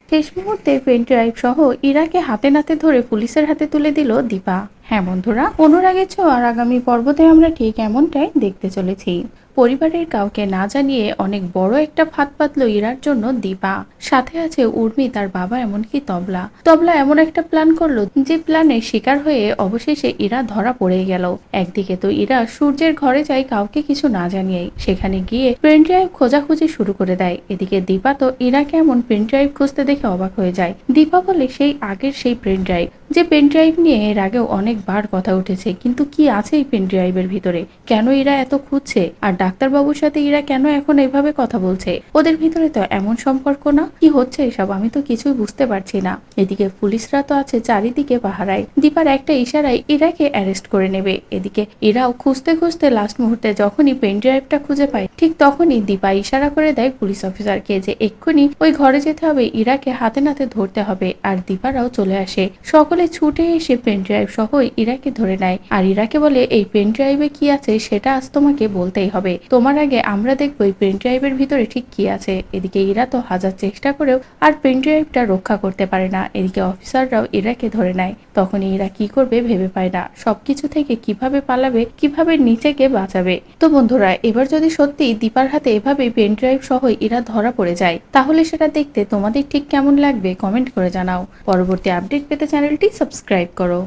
শেষ মুহূর্তে pen drive সহ ইরাকে হাতে নাতে ধরে পুলিশের হাতে তুলে দিল দীপা। হ্যাঁ বন্ধুরা, অনুরাগের ছোঁয়া আর আগামী পর্বতে আমরা ঠিক এমনটাই দেখতে চলেছি। পরিবারের কাউকে না জানিয়ে অনেক বড় একটা ফাঁদ পাতলো ইরার জন্য দীপা। সাথে আছে উর্মি, তার বাবা, এমনকি তবলা। তবলা এমন একটা প্ল্যান করলো যে প্ল্যানের শিকার হয়ে অবশেষে ইরা ধরা পড়ে গেল। একদিকে তো ইরা সূর্যের ঘরে যায় কাউকে কিছু না জানিয়েই, সেখানে গিয়ে পেন ড্রাইভ খোঁজাখুঁজি শুরু করে দেয়। এদিকে দীপা তো ইরাকে এমন পেন ড্রাইভ খুঁজতে দেখে অবাক হয়ে যায়। দীপা বলে সেই আগের সেই পেন ড্রাইভ, যে পেন ড্রাইভ নিয়ে এর আগেও অনেকবার কথা উঠেছে, কিন্তু কি আছে এই পেন ড্রাইভের ভিতরে, কেন ইরা এত খুঁজছে, আর ডাক্তারবাবুর সাথে ইরা কেন এখন এভাবে কথা বলছে, ওদের ভিতরে তো এমন সম্পর্ক না, কি হচ্ছে এসব, আমি তো কিছুই বুঝতে পারছি না। এদিকে পুলিশরা তো আছে চারিদিকে পাহারায়, দীপার একটা ইশারায় ইরাকে অ্যারেস্ট করে নেবে। এদিকে ইরাও খুঁজতে খুঁজতে লাস্ট মুহূর্তে যখনই পেন ড্রাইভটা খুঁজে পায়, ঠিক তখনই দীপা ইশারা করে দেয় পুলিশ অফিসারকে যে এক্ষুনি ওই ঘরে যেতে হবে, ইরাকে হাতে নাতে ধরতে হবে। আর দীপারাও চলে আসে, সকলে ছুটে এসে পেন ড্রাইভ সহ ইরাকে ধরে নেয়। আর ইরাকে বলে এই পেন ড্রাইভে কি আছে সেটা আজ তোমাকে বলতেই হবে, তোমার আগে আমরা দেখবো এই পেন ড্রাইভের ভিতরে ঠিক কি আছে। এদিকে ইরা তো হাজার চেষ্টা করেও আর পেন ড্রাইভটা রক্ষা করতে পারে না। এদিকে অফিসাররাও ইরাকে ধরে নেয়। তখন ইরা কি করবে ভেবে পায় না, সবকিছু থেকে কিভাবে পালাবে, কিভাবে নিজেকে বাঁচাবে। তো বন্ধুরা, এবার যদি সত্যি দীপার হাতে এভাবে পেন ড্রাইভ সহ ইরা ধরা পড়ে যায়, তাহলে সেটা দেখতে তোমাদের ঠিক কেমন লাগবে কমেন্ট করে জানাও। পরবর্তী আপডেট পেতে চ্যানেলটি সাবস্ক্রাইব করো।